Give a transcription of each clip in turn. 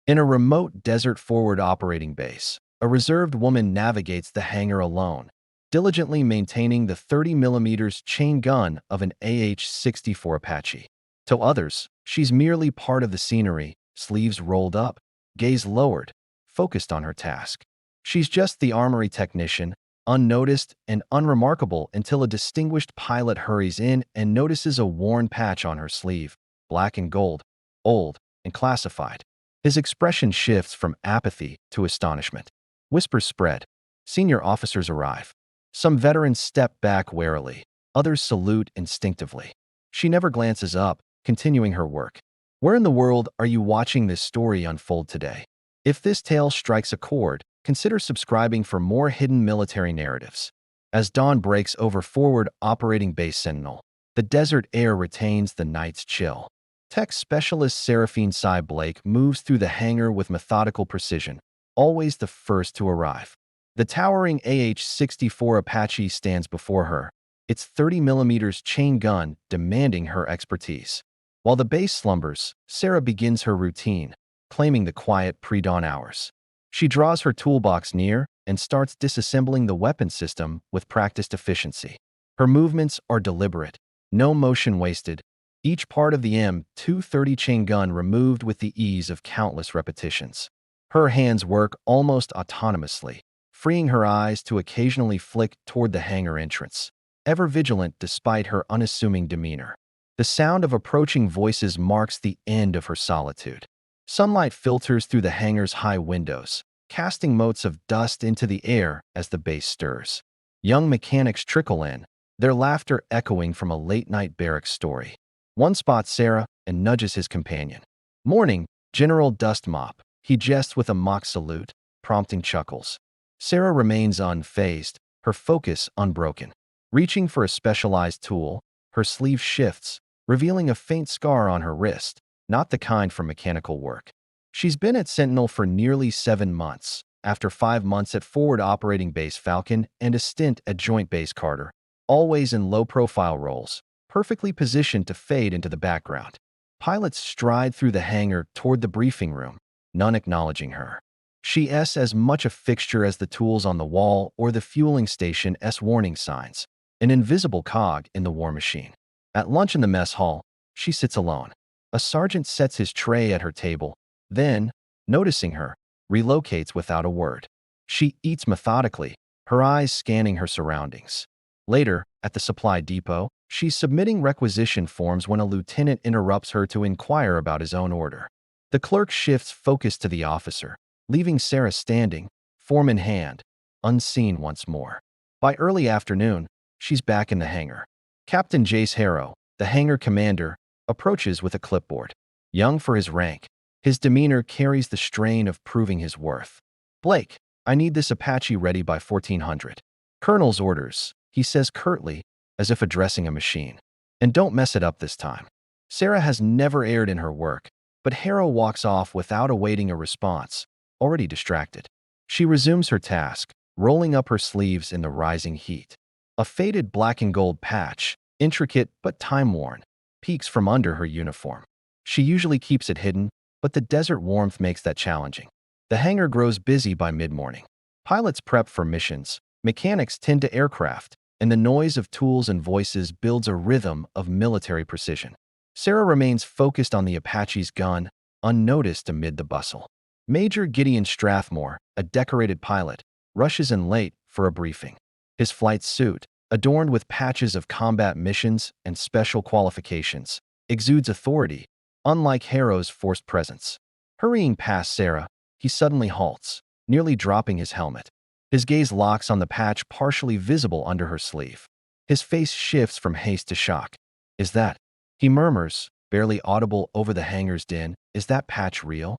In a remote desert forward operating base, a reserved woman navigates the hangar alone, diligently maintaining the 30 mm chain gun of an AH-64 Apache. To others, she's merely part of the scenery, sleeves rolled up, gaze lowered, focused on her task. She's just the armory technician, unnoticed and unremarkable until a distinguished pilot hurries in and notices a worn patch on her sleeve, black and gold, old, and classified. His expression shifts from apathy to astonishment. Whispers spread. Senior officers arrive. Some veterans step back warily. Others salute instinctively. She never glances up, continuing her work. Where in the world are you watching this story unfold today? If this tale strikes a chord, consider subscribing for more hidden military narratives. As dawn breaks over forward operating base Sentinel, the desert air retains the night's chill. Tech specialist Seraphine Cy Blake moves through the hangar with methodical precision, always the first to arrive. The towering AH-64 Apache stands before her, its 30 mm chain gun demanding her expertise. While the base slumbers, Sarah begins her routine, claiming the quiet pre-dawn hours. She draws her toolbox near and starts disassembling the weapon system with practiced efficiency. Her movements are deliberate, no motion wasted, each part of the M230 chain gun removed with the ease of countless repetitions. Her hands work almost autonomously, freeing her eyes to occasionally flick toward the hangar entrance, ever vigilant despite her unassuming demeanor. The sound of approaching voices marks the end of her solitude. Sunlight filters through the hangar's high windows, casting motes of dust into the air as the base stirs. Young mechanics trickle in, their laughter echoing from a late-night barracks story. One spots Sarah and nudges his companion. "Morning, General Dust Mop," he jests with a mock salute, prompting chuckles. Sarah remains unfazed, her focus unbroken. Reaching for a specialized tool, her sleeve shifts, revealing a faint scar on her wrist, not the kind for mechanical work. She's been at Sentinel for nearly 7 months, after 5 months at Forward Operating Base Falcon and a stint at Joint Base Carter, always in low-profile roles, perfectly positioned to fade into the background. Pilots stride through the hangar toward the briefing room, none acknowledging her. She's as much a fixture as the tools on the wall or the fueling station's warning signs, an invisible cog in the war machine. At lunch in the mess hall, she sits alone. A sergeant sets his tray at her table, then, noticing her, relocates without a word. She eats methodically, her eyes scanning her surroundings. Later, at the supply depot, she's submitting requisition forms when a lieutenant interrupts her to inquire about his own order. The clerk shifts focus to the officer, leaving Sarah standing, form in hand, unseen once more. By early afternoon, she's back in the hangar. Captain Jace Harrow, the hangar commander, approaches with a clipboard. Young for his rank, his demeanor carries the strain of proving his worth. "Blake, I need this Apache ready by 1400. Colonel's orders," he says curtly, as if addressing a machine. "And don't mess it up this time." Sarah has never erred in her work, but Harrow walks off without awaiting a response, already distracted. She resumes her task, rolling up her sleeves in the rising heat. A faded black and gold patch, intricate but time-worn, peeks from under her uniform. She usually keeps it hidden, but the desert warmth makes that challenging. The hangar grows busy by mid-morning. Pilots prep for missions, mechanics tend to aircraft, and the noise of tools and voices builds a rhythm of military precision. Sarah remains focused on the Apache's gun, unnoticed amid the bustle. Major Gideon Strathmore, a decorated pilot, rushes in late for a briefing. His flight suit, adorned with patches of combat missions and special qualifications, exudes authority, unlike Harrow's forced presence. Hurrying past Sarah, he suddenly halts, nearly dropping his helmet. His gaze locks on the patch partially visible under her sleeve. His face shifts from haste to shock. "Is that," he murmurs, barely audible over the hangar's din, "is that patch real?"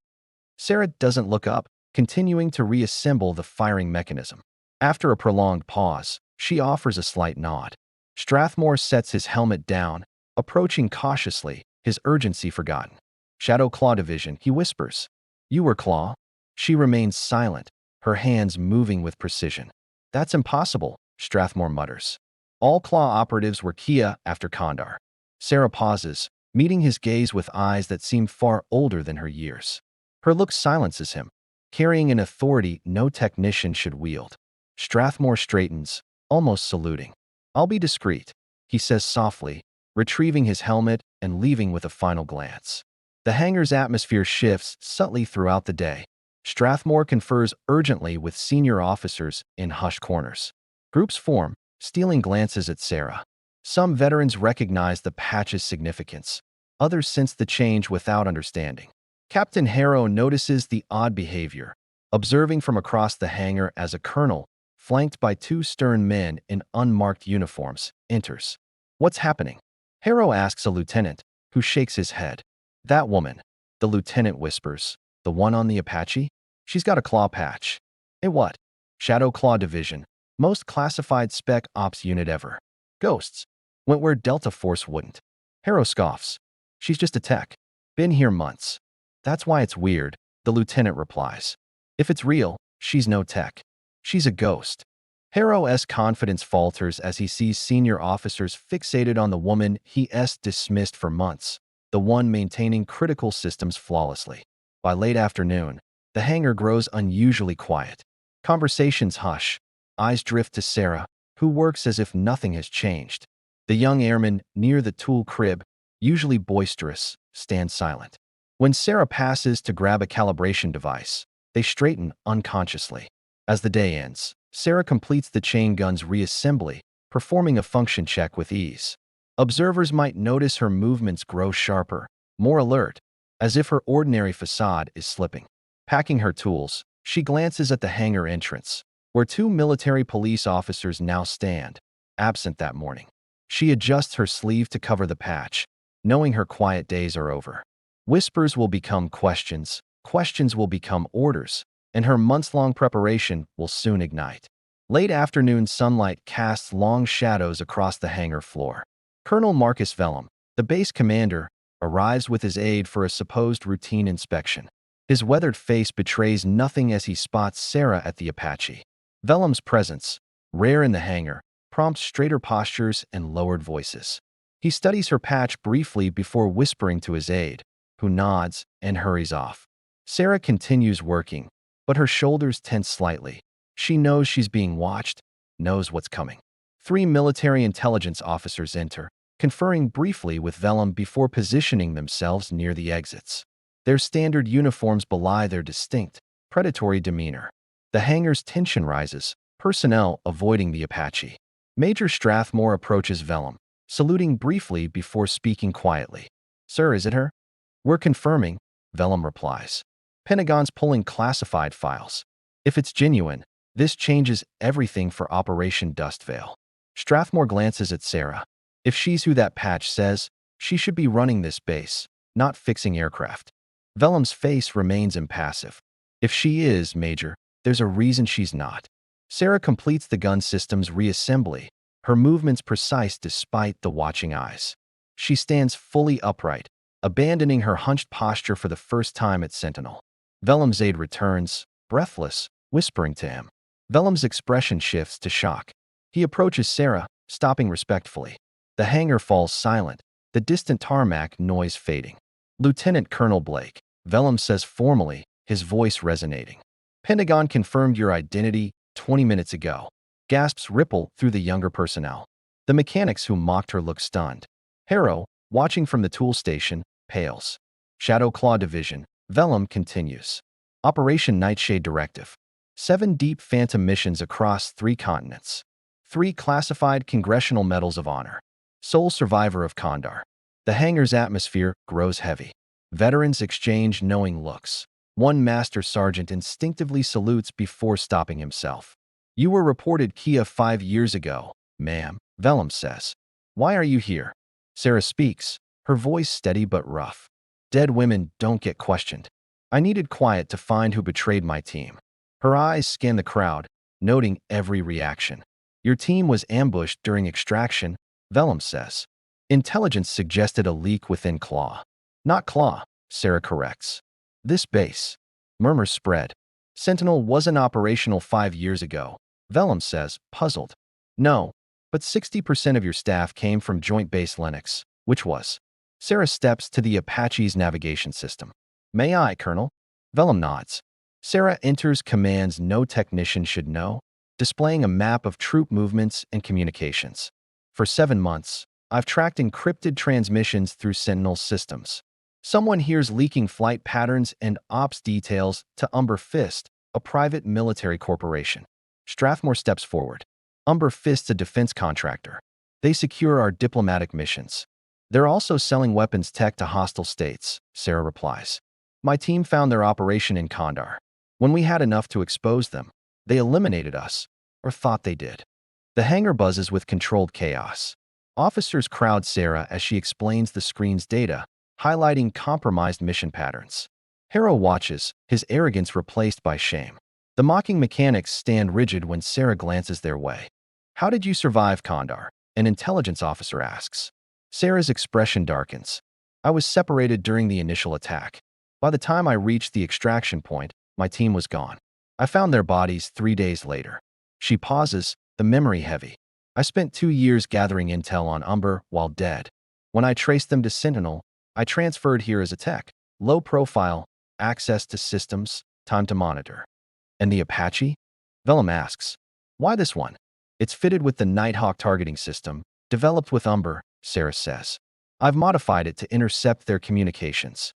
Sarah doesn't look up, continuing to reassemble the firing mechanism. After a prolonged pause, she offers a slight nod. Strathmore sets his helmet down, approaching cautiously, his urgency forgotten. "Shadow Claw Division," he whispers. "You were Claw?" She remains silent, her hands moving with precision. "That's impossible," Strathmore mutters. "All Claw operatives were Kia after Kandar." Sarah pauses, meeting his gaze with eyes that seem far older than her years. Her look silences him, carrying an authority no technician should wield. Strathmore straightens, almost saluting. "I'll be discreet," he says softly, retrieving his helmet and leaving with a final glance. The hangar's atmosphere shifts subtly throughout the day. Strathmore confers urgently with senior officers in hushed corners. Groups form, stealing glances at Sarah. Some veterans recognize the patch's significance. Others sense the change without understanding. Captain Harrow notices the odd behavior, observing from across the hangar as a colonel, flanked by two stern men in unmarked uniforms, enters. "What's happening?" Harrow asks a lieutenant, who shakes his head. "That woman," the lieutenant whispers. "The one on the Apache? She's got a claw patch." "Eh what?" "Shadow Claw Division. Most classified spec ops unit ever. Ghosts. Went where Delta Force wouldn't." Harrow scoffs. "She's just a tech. Been here months." "That's why it's weird," the lieutenant replies. "If it's real, she's no tech. She's a ghost." Harrow's confidence falters as he sees senior officers fixated on the woman he's dismissed for months, the one maintaining critical systems flawlessly. By late afternoon, the hangar grows unusually quiet. Conversations hush. Eyes drift to Sarah, who works as if nothing has changed. The young airman near the tool crib, usually boisterous, stands silent. When Sarah passes to grab a calibration device, they straighten unconsciously. As the day ends, Sarah completes the chain gun's reassembly, performing a function check with ease. Observers might notice her movements grow sharper, more alert, as if her ordinary facade is slipping. Packing her tools, she glances at the hangar entrance, where two military police officers now stand, absent that morning. She adjusts her sleeve to cover the patch, knowing her quiet days are over. Whispers will become questions, questions will become orders, and her months-long preparation will soon ignite. Late afternoon sunlight casts long shadows across the hangar floor. Colonel Marcus Vellum, the base commander, arrives with his aide for a supposed routine inspection. His weathered face betrays nothing as he spots Sarah at the Apache. Vellum's presence, rare in the hangar, prompts straighter postures and lowered voices. He studies her patch briefly before whispering to his aide, who nods and hurries off. Sarah continues working, but her shoulders tense slightly. She knows she's being watched, knows what's coming. Three military intelligence officers enter, conferring briefly with Vellum before positioning themselves near the exits. Their standard uniforms belie their distinct, predatory demeanor. The hangar's tension rises, personnel avoiding the Apache. Major Strathmore approaches Vellum, saluting briefly before speaking quietly. "Sir, is it her?" "We're confirming," Vellum replies. "Pentagon's pulling classified files. If it's genuine, this changes everything for Operation Dust Veil." Strathmore glances at Sarah. If she's who that patch says, she should be running this base, not fixing aircraft. Vellum's face remains impassive. If she is, Major, there's a reason she's not. Sarah completes the gun system's reassembly, her movements precise despite the watching eyes. She stands fully upright, abandoning her hunched posture for the first time at Sentinel. Vellum's aide returns, breathless, whispering to him. Vellum's expression shifts to shock. He approaches Sarah, stopping respectfully. The hangar falls silent, the distant tarmac noise fading. "Lieutenant Colonel Blake," Vellum says formally, his voice resonating. "Pentagon confirmed your identity 20 minutes ago." Gasps ripple through the younger personnel. The mechanics who mocked her look stunned. Harrow, watching from the tool station, pales. "Shadow Claw Division," Vellum continues. "Operation Nightshade Directive. 7 deep phantom missions across 3 continents. 3 classified Congressional Medals of Honor. Sole survivor of Kandar." The hangar's atmosphere grows heavy. Veterans exchange knowing looks. One master sergeant instinctively salutes before stopping himself. "You were reported Kiev 5 years ago, ma'am," Vellum says. "Why are you here?" Sarah speaks, her voice steady but rough. "Dead women don't get questioned. I needed quiet to find who betrayed my team." Her eyes scan the crowd, noting every reaction. "Your team was ambushed during extraction," Vellum says. "Intelligence suggested a leak within Claw." "Not Claw," Sarah corrects. "This base." Murmurs spread. "Sentinel wasn't operational 5 years ago," Vellum says, puzzled. "No, but 60% of your staff came from Joint Base Lennox, which was." Sarah steps to the Apache's navigation system. "May I, Colonel?" Vellum nods. Sarah enters commands no technician should know, displaying a map of troop movements and communications. For 7 months, I've tracked encrypted transmissions through Sentinel's systems. Someone hears leaking flight patterns and ops details to Umber Fist, a private military corporation. Strathmore steps forward. Umber Fist's a defense contractor. They secure our diplomatic missions. They're also selling weapons tech to hostile states, Sarah replies. My team found their operation in Kandar. When we had enough to expose them, they eliminated us, or thought they did. The hangar buzzes with controlled chaos. Officers crowd Sarah as she explains the screen's data, highlighting compromised mission patterns. Harrow watches, his arrogance replaced by shame. The mocking mechanics stand rigid when Sarah glances their way. How did you survive Kandar? An intelligence officer asks. Sarah's expression darkens. I was separated during the initial attack. By the time I reached the extraction point, my team was gone. I found their bodies 3 days later. She pauses, the memory heavy. I spent 2 years gathering intel on Umber while dead. When I traced them to Sentinel, I transferred here as a tech. Low profile, access to systems, time to monitor. And the Apache? Vellum asks. Why this one? It's fitted with the Nighthawk targeting system, developed with Umber, Sarah says. I've modified it to intercept their communications.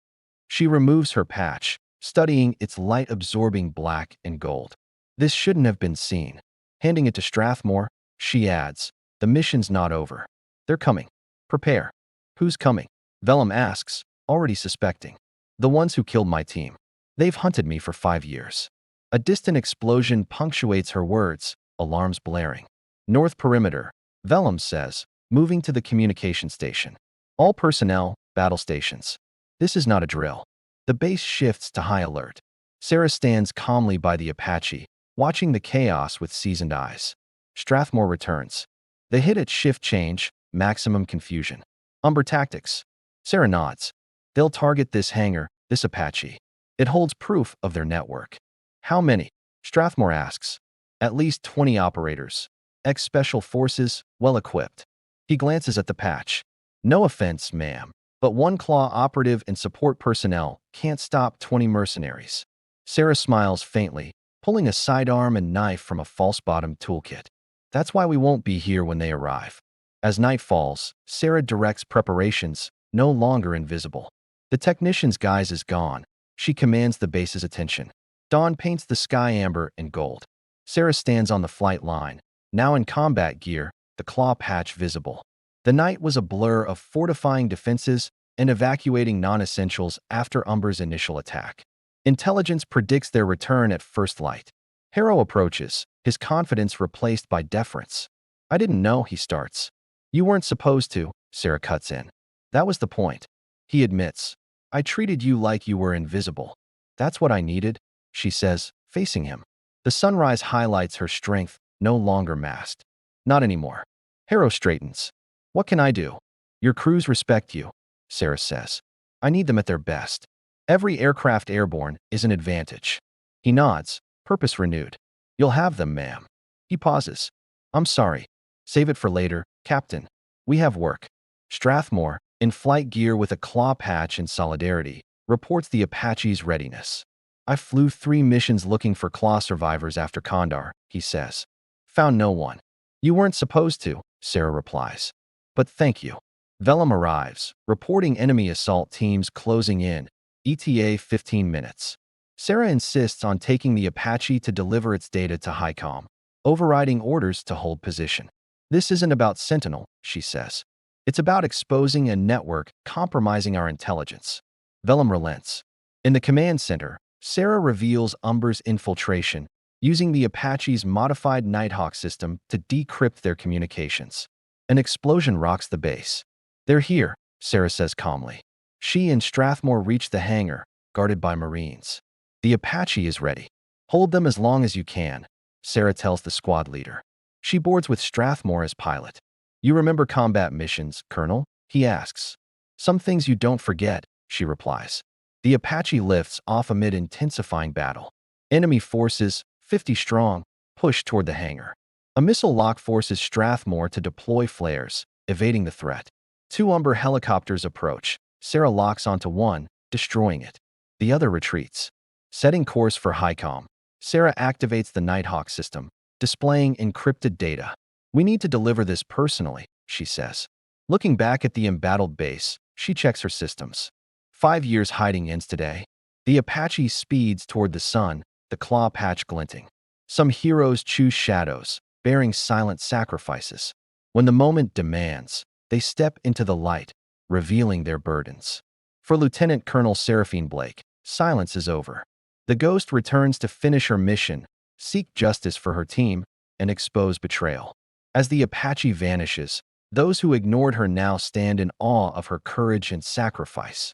She removes her patch, studying its light-absorbing black and gold. This shouldn't have been seen. Handing it to Strathmore, she adds, the mission's not over. They're coming. Prepare. Who's coming? Vellum asks, already suspecting. The ones who killed my team. They've hunted me for 5 years. A distant explosion punctuates her words, alarms blaring. North perimeter, Vellum says, moving to the communication station. All personnel, battle stations. This is not a drill. The base shifts to high alert. Sarah stands calmly by the Apache, watching the chaos with seasoned eyes. Strathmore returns. They hit at shift change, maximum confusion. Umber tactics. Sarah nods. They'll target this hangar, this Apache. It holds proof of their network. How many? Strathmore asks. At least 20 operators. Ex-special forces, well-equipped. He glances at the patch. No offense, ma'am, but one claw operative and support personnel can't stop 20 mercenaries. Sarah smiles faintly, pulling a sidearm and knife from a false-bottomed toolkit. That's why we won't be here when they arrive. As night falls, Sarah directs preparations, no longer invisible. The technician's guise is gone. She commands the base's attention. Dawn paints the sky amber and gold. Sarah stands on the flight line, now in combat gear, the claw patch visible. The night was a blur of fortifying defenses and evacuating non-essentials after Umber's initial attack. Intelligence predicts their return at first light. Harrow approaches, his confidence replaced by deference. I didn't know, he starts. You weren't supposed to, Sarah cuts in. That was the point. He admits. I treated you like you were invisible. That's what I needed, she says, facing him. The sunrise highlights her strength, no longer masked. Not anymore. Harrow straightens. What can I do? Your crews respect you, Sarah says. I need them at their best. Every aircraft airborne is an advantage. He nods, purpose renewed. You'll have them, ma'am. He pauses. I'm sorry. Save it for later, Captain. We have work. Strathmore, in flight gear with a claw patch in solidarity, reports the Apache's readiness. I flew 3 missions looking for claw survivors after Kandar, he says. Found no one. You weren't supposed to, Sarah replies. But thank you. Vellum arrives, reporting enemy assault teams closing in, ETA 15 minutes. Sarah insists on taking the Apache to deliver its data to HICOM, overriding orders to hold position. This isn't about Sentinel, she says. It's about exposing a network compromising our intelligence. Vellum relents. In the command center, Sarah reveals Umber's infiltration, using the Apache's modified Nighthawk system to decrypt their communications. An explosion rocks the base. They're here, Sarah says calmly. She and Strathmore reach the hangar, guarded by Marines. The Apache is ready. Hold them as long as you can, Sarah tells the squad leader. She boards with Strathmore as pilot. You remember combat missions, Colonel? He asks. Some things you don't forget, she replies. The Apache lifts off amid intensifying battle. Enemy forces, 50 strong, push toward the hangar. A missile lock forces Strathmore to deploy flares, evading the threat. 2 Umber helicopters approach. Sarah locks onto one, destroying it. The other retreats. Setting course for HICOM, Sarah activates the Nighthawk system, displaying encrypted data. We need to deliver this personally, she says. Looking back at the embattled base, she checks her systems. 5 years hiding ends today. The Apache speeds toward the sun, the claw patch glinting. Some heroes choose shadows, bearing silent sacrifices. When the moment demands, they step into the light, revealing their burdens. For Lieutenant Colonel Seraphine Blake, silence is over. The Ghost returns to finish her mission, seek justice for her team, and expose betrayal. As the Apache vanishes, those who ignored her now stand in awe of her courage and sacrifice.